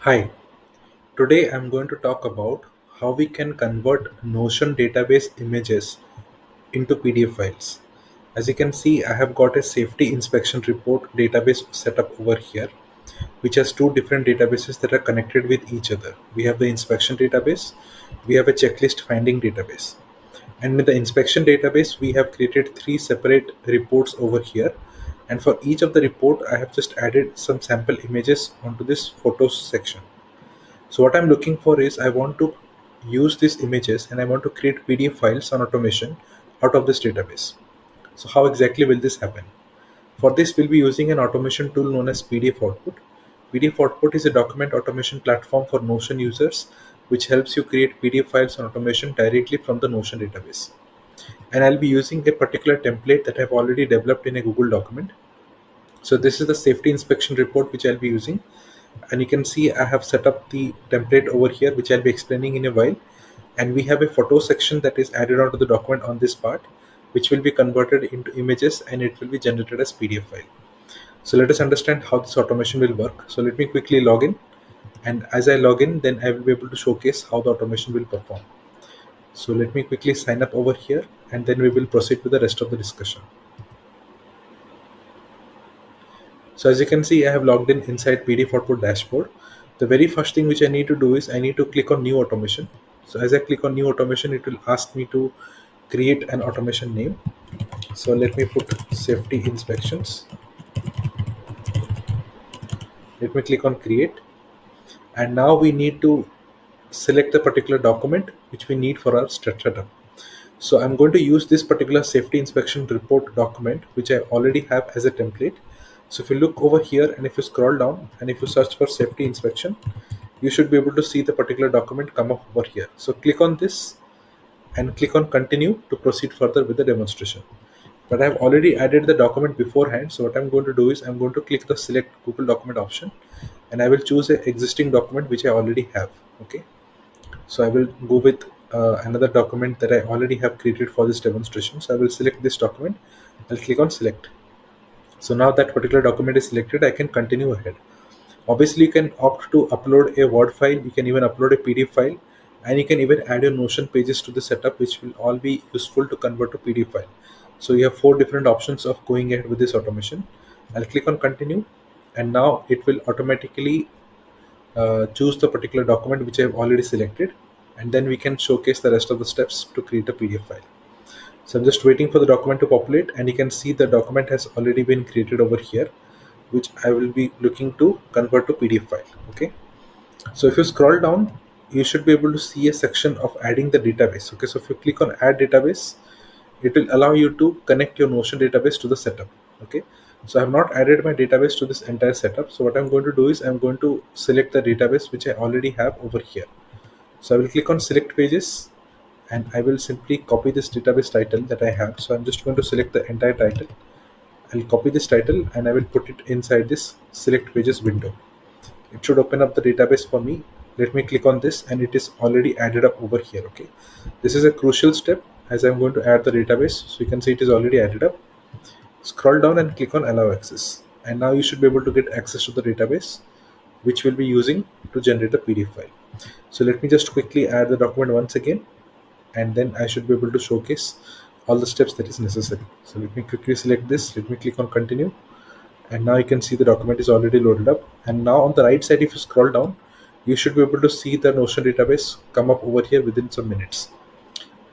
Hi, today I'm going to talk about how we can convert Notion database images into PDF files. As you can see, I have got a safety inspection report database set up over here, which has two different databases that are connected with each other. We have the inspection database, we have a checklist finding database. And in the inspection database, we have created three separate reports over here. And for each of the report, I have just added some sample images onto this photos section. So what I'm looking for is I want to use these images and I want to create PDF files on automation out of this database. So how exactly will this happen? For this, we'll be using an automation tool known as PDF Output. PDF Output is a document automation platform for Notion users, which helps you create PDF files on automation directly from the Notion database. And I'll be using a particular template that I've already developed in a Google document. So this is the safety inspection report which I'll be using, and you can see I have set up the template over here, which I'll be explaining in a while. And we have a photo section that is added onto the document on this part, which will be converted into images and it will be generated as PDF file. So let us understand how this automation will work. So let me quickly log in, and as I log in, then I will be able to showcase how the automation will perform. So let me quickly sign up over here, and then we will proceed with the rest of the discussion. So as you can see, I have logged in inside PDF Output dashboard. The very first thing which I need to do is I need to click on new automation. So as I click on new automation, it will ask me to create an automation name. So let me put safety inspections. Let me click on create. And now we need to select the particular document which we need for our setup. So I'm going to use this particular safety inspection report document, which I already have as a template. So if you look over here and if you scroll down and if you search for safety inspection, you should be able to see the particular document come up over here. So click on this and click on continue to proceed further with the demonstration. But I've already added the document beforehand. So what I'm going to do is I'm going to click the select Google document option, and I will choose an existing document which I already have. Okay. So I will go with another document that I already have created for this demonstration. So I will select this document. I'll click on select. So now that particular document is selected, I can continue ahead. Obviously, you can opt to upload a Word file, you can even upload a PDF file, and you can even add your Notion pages to the setup, which will all be useful to convert to PDF file. So you have four different options of going ahead with this automation. I'll click on continue, and now it will automatically choose the particular document which I have already selected, and then we can showcase the rest of the steps to create a PDF file. So I'm just waiting for the document to populate, and you can see the document has already been created over here, which I will be looking to convert to PDF file. Okay. So if you scroll down, you should be able to see a section of adding the database. Okay. So if you click on add database, it will allow you to connect your Notion database to the setup. Okay. So I have not added my database to this entire setup. So what I'm going to do is I'm going to select the database which I already have over here. So I will click on select pages, and I will simply copy this database title that I have. So I'm just going to select the entire title. I'll copy this title and I will put it inside this select pages window. It should open up the database for me. Let me click on this, and it is already added up over here. Okay. This is a crucial step as I'm going to add the database. So you can see it is already added up. Scroll down and click on allow access. And now you should be able to get access to the database, which we'll be using to generate the PDF file. So let me just quickly add the document once again, and then I should be able to showcase all the steps that is necessary. So let me quickly select this. Let me click on continue. And now you can see the document is already loaded up. And now on the right side, if you scroll down, you should be able to see the Notion database come up over here within some minutes.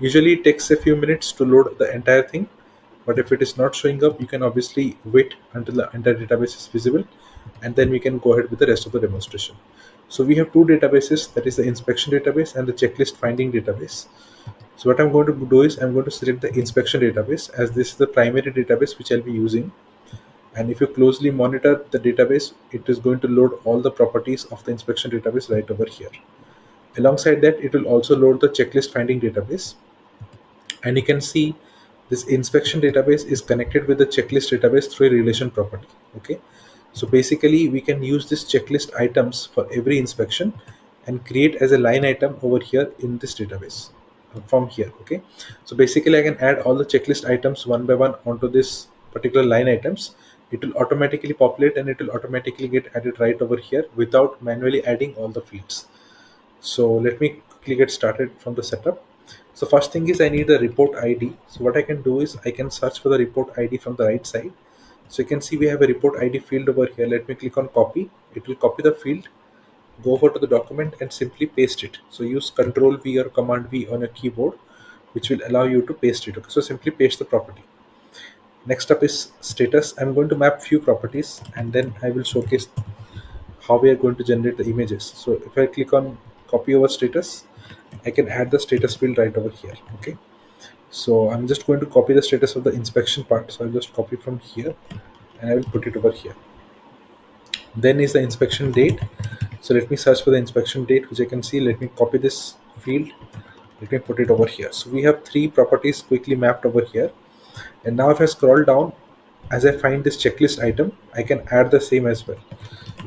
Usually it takes a few minutes to load the entire thing, but if it is not showing up, you can obviously wait until the entire database is visible, and then we can go ahead with the rest of the demonstration. So we have two databases, that is the inspection database and the checklist finding database. So what I'm going to do is I'm going to select the inspection database, as this is the primary database which I'll be using. And if you closely monitor the database, it is going to load all the properties of the inspection database right over here. Alongside that, it will also load the checklist finding database. And you can see this inspection database is connected with the checklist database through a relation property. Okay. So basically we can use this checklist items for every inspection and create as a line item over here in this database from here. Okay. So basically I can add all the checklist items one by one onto this particular line items, it will automatically populate and it will automatically get added right over here without manually adding all the fields. So let me quickly get started from the setup. So first thing is I need the report ID. So what I can do is I can search for the report ID from the right side. So you can see we have a report ID field over here. Let me click on copy. It will copy the field, go over to the document and simply paste it. So use Control V or Command V on your keyboard, which will allow you to paste it. Okay, so simply paste the property. Next up is status. I'm going to map few properties and then I will showcase how we are going to generate the images. So if I click on copy over status, I can add the status field right over here. Okay, so I'm just going to copy the status of the inspection part. So I'll just copy from here and I will put it over here. Then is the inspection date. So let me search for the inspection date, which I can see. Let me copy this field. Let me put it over here. So we have three properties quickly mapped over here. And now if I scroll down, as I find this checklist item, I can add the same as well.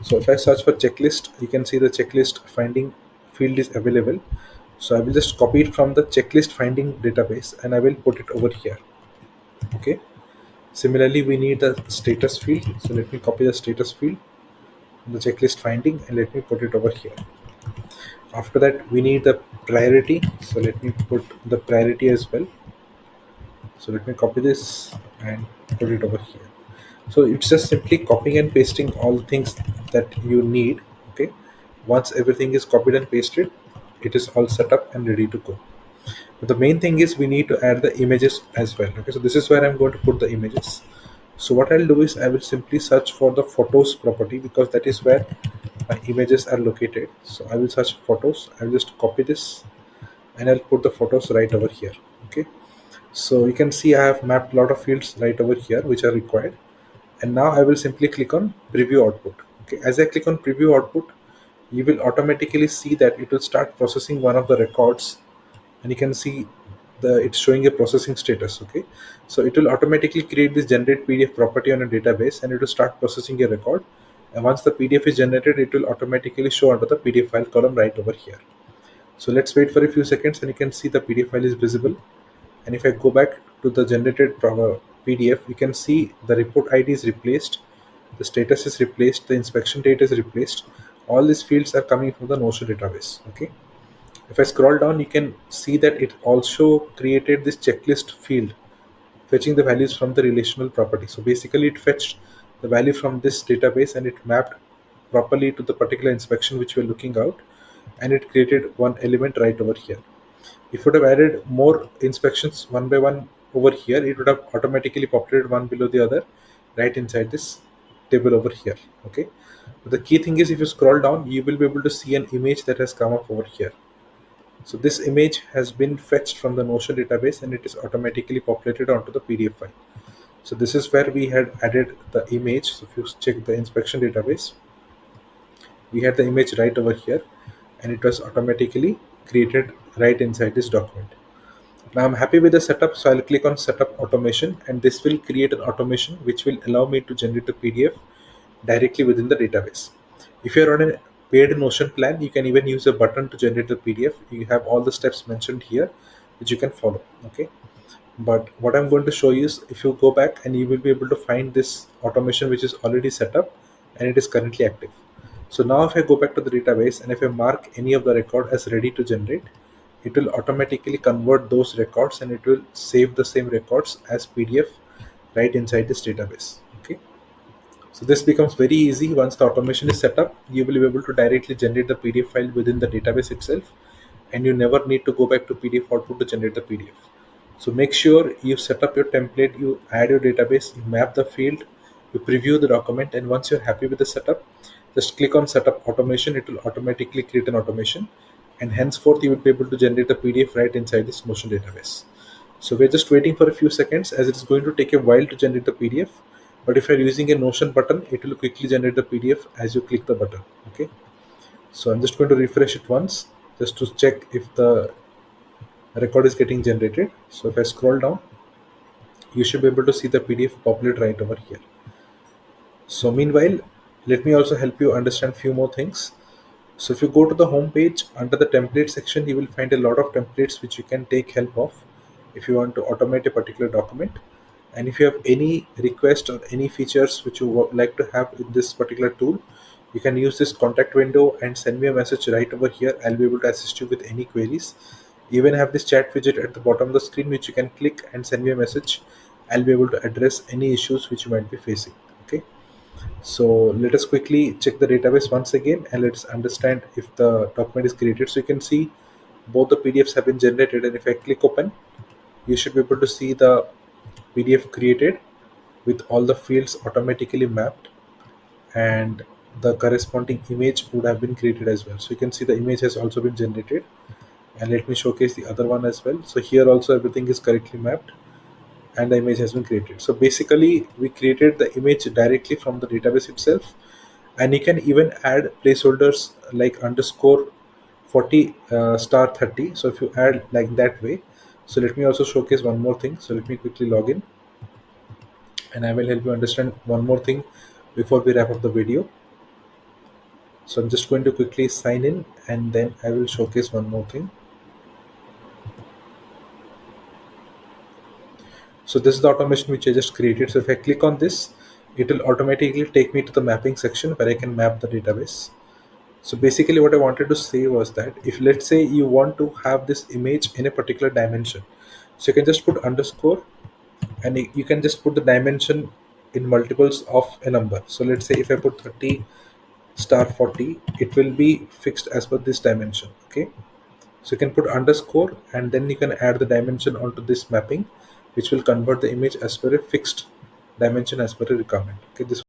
So if I search for checklist, you can see the checklist finding field is available. So I will just copy it from the checklist finding database and I will put it over here. Okay. Similarly, we need the status field. So let me copy the status field, the checklist finding, and let me put it over here. After that, we need the priority. So let me put the priority as well. So let me copy this and put it over here. So it's just simply copying and pasting all the things that you need. Okay, once everything is copied and pasted, it is all set up and ready to go. But the main thing is we need to add the images as well. Okay, so this is where I'm going to put the images. So what I'll do is I will simply search for the photos property because that is where my images are located. So I will search photos. I'll just copy this and I'll put the photos right over here. Okay, so you can see I have mapped a lot of fields right over here which are required. And now I will simply click on preview output. Okay, as I click on preview output, you will automatically see that it will start processing one of the records, and you can see it's showing a processing status. Okay, so it will automatically create this generate PDF property on a database and it will start processing a record. And once the PDF is generated, it will automatically show under the PDF file column right over here. So let's wait for a few seconds and you can see the PDF file is visible. And if I go back to the generated PDF, you can see the report ID is replaced, the status is replaced, the inspection date is replaced. All these fields are coming from the Notion database. Okay. If I scroll down, you can see that it also created this checklist field, fetching the values from the relational property. So basically, it fetched the value from this database and it mapped properly to the particular inspection which we're looking out, and it created one element right over here. If it would have added more inspections one by one over here, it would have automatically populated one below the other right inside this table over here. Okay. But the key thing is if you scroll down, you will be able to see an image that has come up over here. So this image has been fetched from the Notion database and it is automatically populated onto the PDF file. So this is where we had added the image. So if you check the inspection database, we had the image right over here and it was automatically created right inside this document. Now I'm happy with the setup, so I'll click on setup automation and this will create an automation which will allow me to generate the PDF directly within the database. If you're on a paid Notion plan, you can even use a button to generate the PDF. You have all the steps mentioned here which you can follow. Okay, but what I'm going to show you is if you go back and you will be able to find this automation which is already set up and it is currently active. So now if I go back to the database and if I mark any of the record as ready to generate, it will automatically convert those records and it will save the same records as PDF right inside this database. Okay, so this becomes very easy. Once the automation is set up, you will be able to directly generate the PDF file within the database itself, and you never need to go back to PDF output to generate the PDF. So make sure you set up your template, you add your database, you map the field, you preview the document, and once you're happy with the setup, just click on setup automation. It will automatically create an automation, and henceforth you will be able to generate the PDF right inside this Notion database. So we're just waiting for a few seconds as it's going to take a while to generate the PDF. But if you're using a Notion button, it will quickly generate the PDF as you click the button. Okay. So I'm just going to refresh it once just to check if the record is getting generated. So if I scroll down, you should be able to see the PDF populate right over here. So meanwhile, let me also help you understand few more things. So if you go to the home page, under the template section, you will find a lot of templates which you can take help of if you want to automate a particular document. And if you have any request or any features which you would like to have in this particular tool, you can use this contact window and send me a message right over here. I'll be able to assist you with any queries. Even have this chat widget at the bottom of the screen which you can click and send me a message. I'll be able to address any issues which you might be facing. Okay, so let us quickly check the database once again, and let's understand if the document is created. So you can see both the PDFs have been generated, and if I click open, you should be able to see the PDF created with all the fields automatically mapped, and the corresponding image would have been created as well. So you can see the image has also been generated, and let me showcase the other one as well. So here also everything is correctly mapped and the image has been created. So basically we created the image directly from the database itself, and you can even add placeholders like underscore 40 star 30. So if you add like that way, so let me also showcase one more thing. So let me quickly log in, and I will help you understand one more thing before we wrap up the video. So I'm just going to quickly sign in, and then I will showcase one more thing. So this is the automation which I just created. So if I click on this, it will automatically take me to the mapping section where I can map the database. So basically what I wanted to say was that if let's say you want to have this image in a particular dimension, so you can just put underscore, and you can just put the dimension in multiples of a number. So let's say if I put 30 star 40, it will be fixed as per this dimension. Okay, so you can put underscore, and then you can add the dimension onto this mapping, which will convert the image as per a fixed dimension as per a requirement. Okay, this